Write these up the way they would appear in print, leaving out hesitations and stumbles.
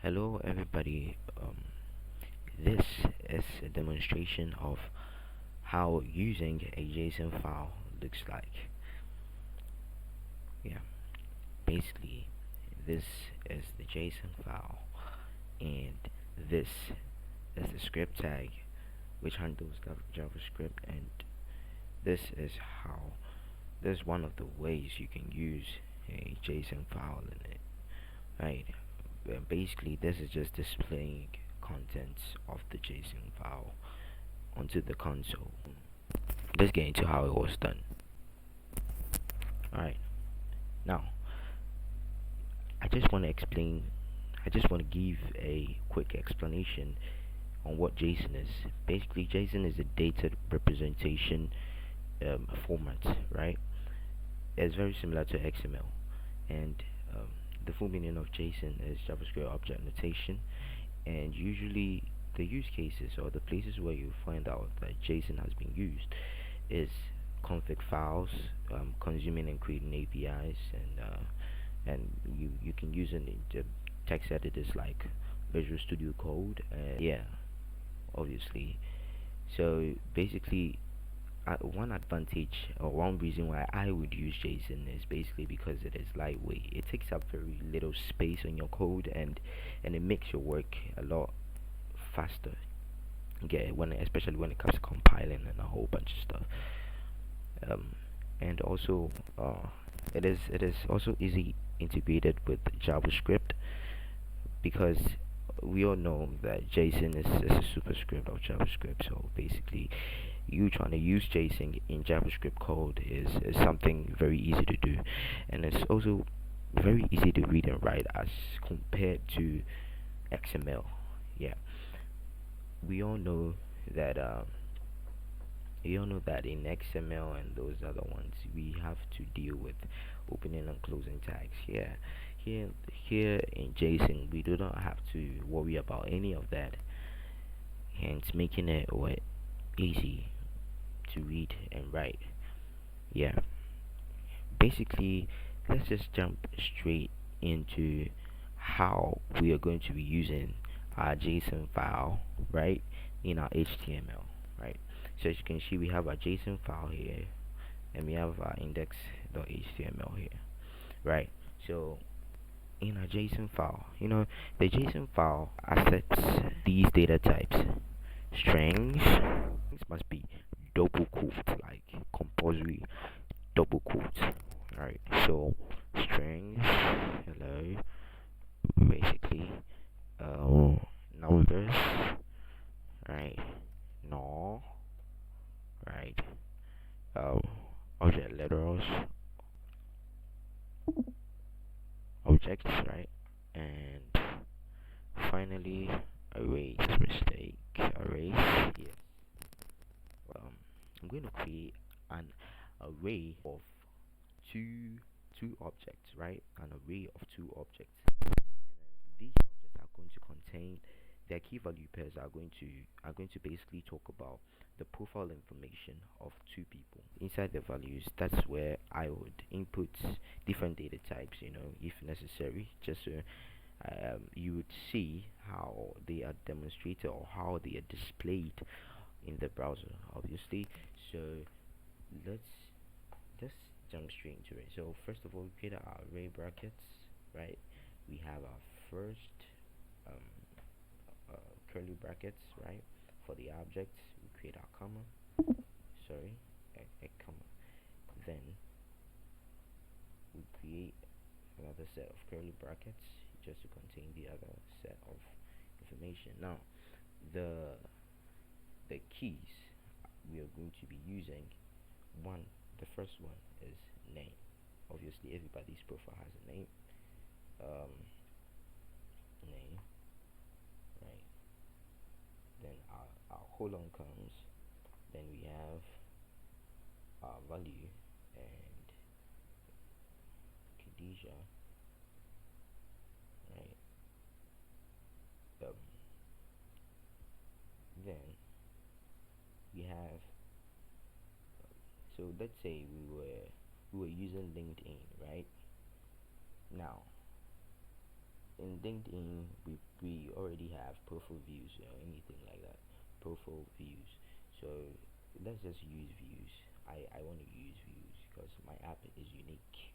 Hello everybody. This is a demonstration of how using a JSON file looks like. Yeah, basically this is the JSON file and this is the script tag which handles JavaScript, and this is how this is one of the ways you can use a JSON file in it, right? Basically this is just displaying contents of the JSON file onto the console. Let's get into how it was done. Alright, now I just want to explain, I just want to give a quick explanation on what JSON is. Basically, JSON is a data representation format, right? It's very similar to XML, and the full meaning of JSON is JavaScript Object Notation, and usually the use cases or the places where you find out that JSON has been used is config files, consuming and creating APIs, and you can use it in the text editors like Visual Studio Code. Yeah, obviously. So basically, one advantage or one reason why I would use JSON is basically because it is lightweight. It takes up very little space on your code, and it makes your work a lot faster. Especially when it comes to compiling and a whole bunch of stuff. And also, it is also easy integrated with JavaScript, because we all know that JSON is a superscript of JavaScript. So basically, you trying to use JSON in JavaScript code is something very easy to do, and it's also very easy to read and write as compared to XML. Yeah, we all know that in XML and those other ones we have to deal with opening and closing tags. Yeah, here in JSON we do not have to worry about any of that, hence making it easy to read and write. Yeah, basically let's just jump straight into how we are going to be using our JSON file, right, in our HTML, right? So as you can see, we have our JSON file here, and we have our index.html here, right? So in our JSON file, the JSON file accepts these data types. Strings must be double quote, like compulsory double quote, right? So strings, hello, basically, numbers, right? No, right? Um, object literals, objects, right? And finally, arrays. Mistake. Arrays. Yes. I'm going to create an array of two objects, right? An array of two objects. These objects are going to contain their key value pairs are going to basically talk about the profile information of two people. Inside the values, that's where I would input different data types, if necessary, just so you would see how they are demonstrated or how they are displayed in the browser, obviously. So let's just jump straight into it. So first of all, we create our array brackets, right? We have our first um, curly brackets, right? For the objects, we create our comma, sorry, a comma. Then we create another set of curly brackets just to contain the other set of information. Now, the keys we are going to be using, the first one is name. Obviously, everybody's profile has a name. Name, right? Then our colon comes. Then we have our value and Khadijah, right? Then we have, so let's say we were using LinkedIn, right? Now in LinkedIn, we already have profile views or anything like that. Profile views. So let's just use views. I want to use views because my app is unique.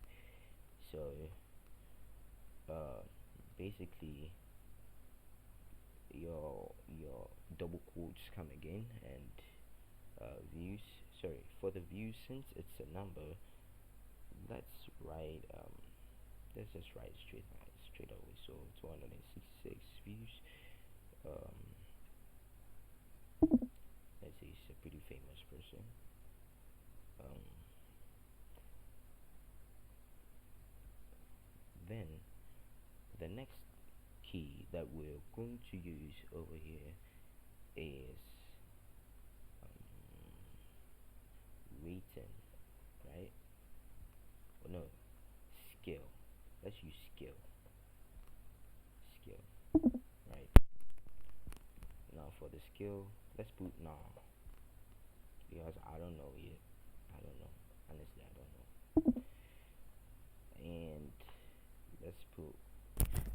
So uh, basically your double quotes come again, and views. Sorry, for the views, since it's a number, let's write let's just write straight away. So 266 views. Um, let's say he's a pretty famous person. Um, then the next key that we're going to use over here is rating, right? Oh no, skill. Let's use skill, right? Now for the skill, let's put now because I don't know yet. I don't know. Honestly, I don't know. And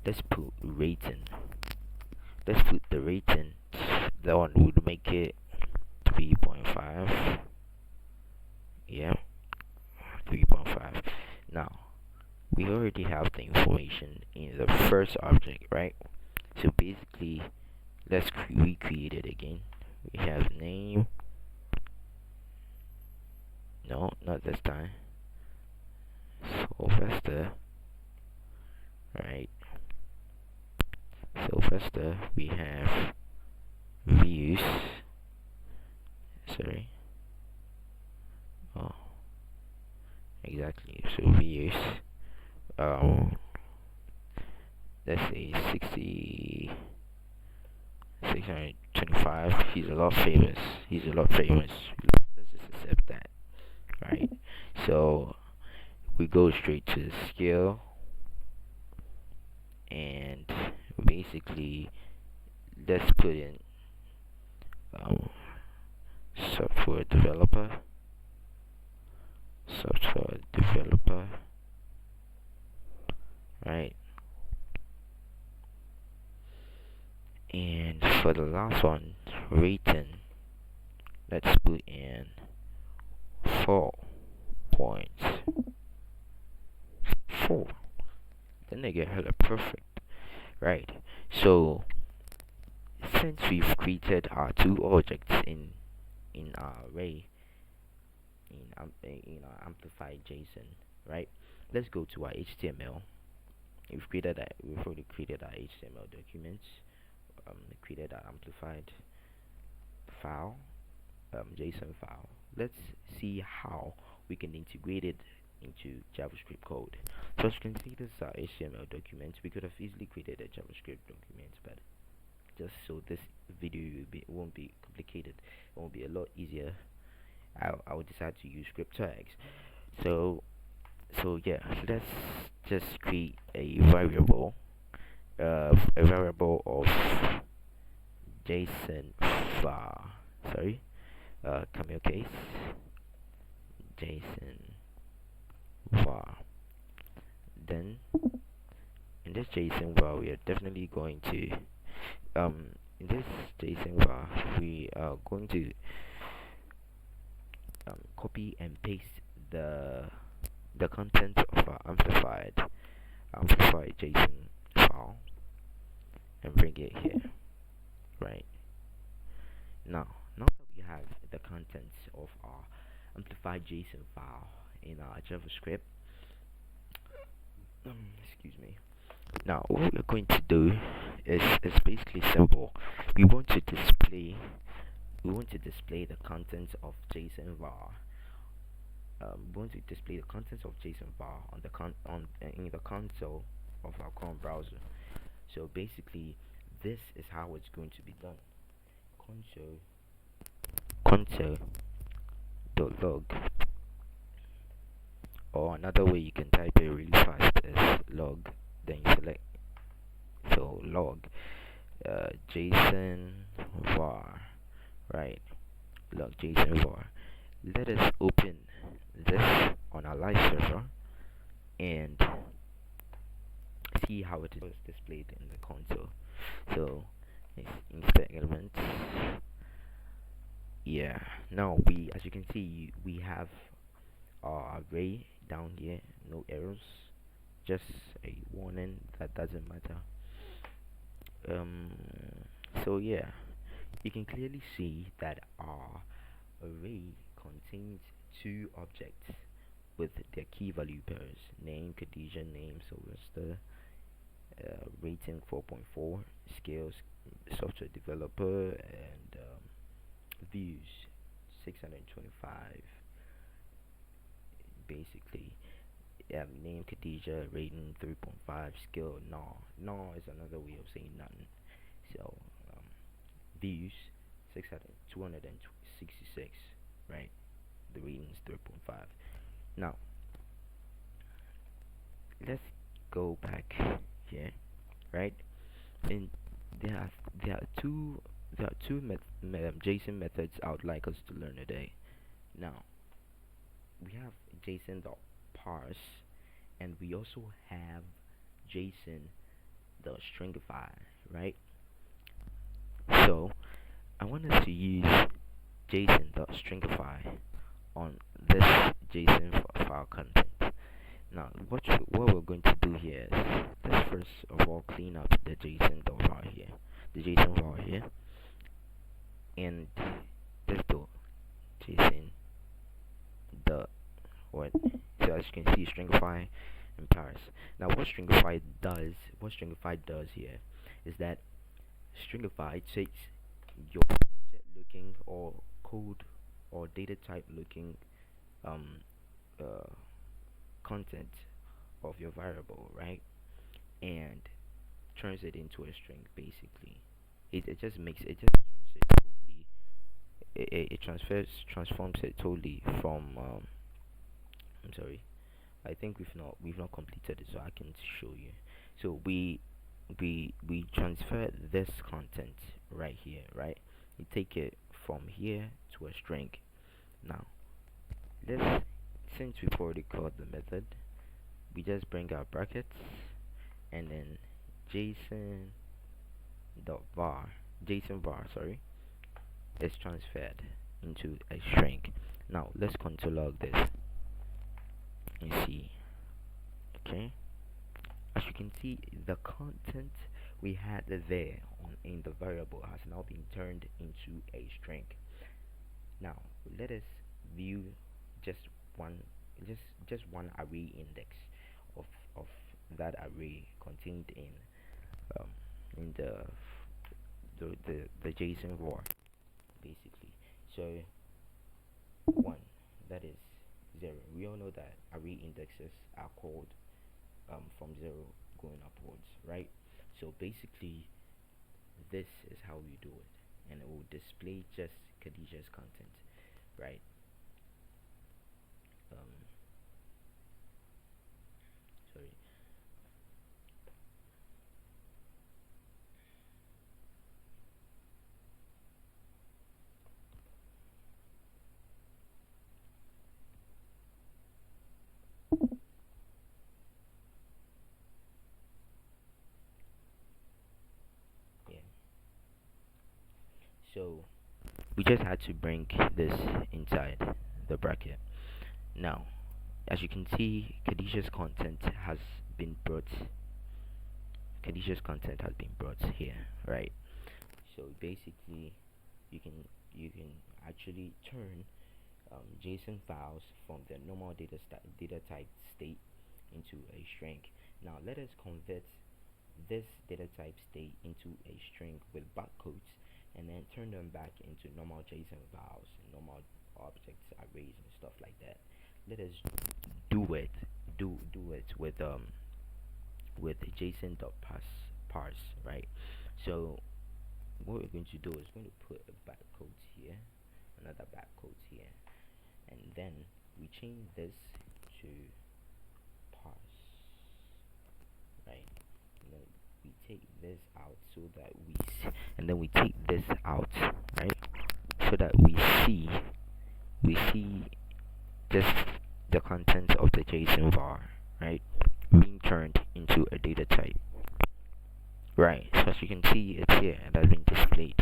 let's put rating. Let's put the rating. That one would make it 3.5. Yeah, 3.5. Now we already have the information in the first object, right? So basically, let's recreate it again. We have name. No, not this time. Sylvester. Right. Sylvester. We have views. Sorry. Oh, exactly. So views. Let's say 625. He's a lot famous. Let's just accept that. Right. So we go straight to skill, and basically let's put in um, software developer, right? And for the last one, rating, let's put in 4.4. Then they get hella perfect, right? So since we've created our two objects in our array, in our amplified JSON, right? Let's go to our HTML. We've already created our HTML documents. Created our amplified file, JSON file. Let's see how we can integrate it into JavaScript code. So as you can see, this is our HTML document. We could have easily created a JavaScript document, but just so this video won't be complicated, it won't be a lot easier, I will decide to use script tags. So yeah, let's just create a variable of JSON var. Sorry, camel case JSON var. Then in this JSON var, we are definitely going to in this JSON var we are going to copy and paste the content of our amplified JSON file and bring it here. Right. Now that we have the contents of our amplified JSON file in our JavaScript, excuse me. Now what we're going to do is basically simple. We want to display the contents of JSON var. We want to display the contents of JSON var in the console of our Chrome browser. So basically, this is how it's going to be done. Console.log, or another way you can type it really fast is log. Then you select log JSON var, right? Log JSON var. Let us open this on our live server, and as see how it is displayed in the console. So insert elements. Yeah, now we, as you can see, we have our array down here, no errors, just a warning that doesn't matter. um so yeah, you can clearly see that our array contains two objects with their key value pairs: name Khadijah, name Sylvester, rating 4.4, skills software developer, and views 625. Basically, name Khadijah, rating 3.5, skill no is another way of saying none. So views 600 266, right? The rating is 3.5. Now let's go back here, right? And there are there are two JSON methods I would like us to learn today. Now we have JSON.parse, and we also have JSON.stringify, right? So I want us to use JSON.stringify on this JSON file content. Now, what we're going to do here is, let's first of all clean up the JSON.var here, the JSON var here, and let's do JSON dot what. So as you can see, stringify and parse. Now, what stringify does here is that stringify takes your object looking or code or data type looking content of your variable, right, and turns it into a string. Basically, it just makes it just turns it totally, it transforms it totally from I'm sorry, I think we've not completed it, so I can show you. So we transfer this content right here, right? We take it from here to a string. Now let's, since we've already called the method, we just bring our brackets and then JSON var, sorry, is transferred into a string. Now let's console log this and see. Okay, as you can see, the content we had there in the variable has now been turned into a string. Now let us view just one array index of that array contained in the JSON var, basically. So 1, that is 0. We all know that array indexes are called from 0 going upwards, right? So basically, this is how we do it, and it will display just Khadijah's content, right? Sorry. Yeah. So we just had to bring this inside the bracket. Now, as you can see, Khadijah's content has been brought here, right? So basically, you can actually turn JSON files from the normal data type state into a string. Now let us convert this data type state into a string with barcodes, and then turn them back into normal JSON files, normal objects, arrays, and stuff like that. Let us do it with JSON.parse, right? So what we're going to do is going to put a barcode here, another barcode here, and then we change this to parse, right? And then we take this out so that we take this out, right? So that we see just the content of the JSON var, right, being turned into a data type. Right, so as you can see, it's here and has been displayed.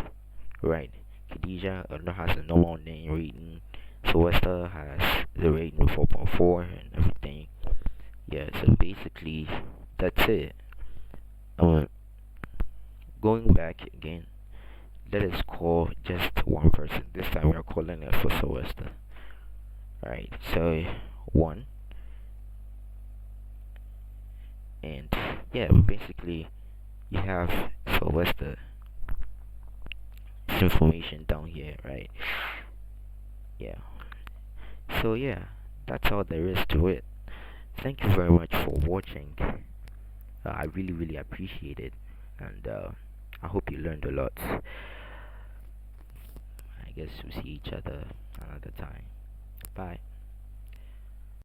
Right, Khadija has a normal name rating. Sylvester has the rating 4.4 and everything. Yeah, so basically that's it. Um, Going back again, let us call just one person. This time we are calling it for Sylvester. Right, so one, and yeah, basically you have Sylvester information down here, right? Yeah. So yeah, that's all there is to it. Thank you very much for watching. I really appreciate it, and I hope you learned a lot. I guess we'll see each other another time. Bye.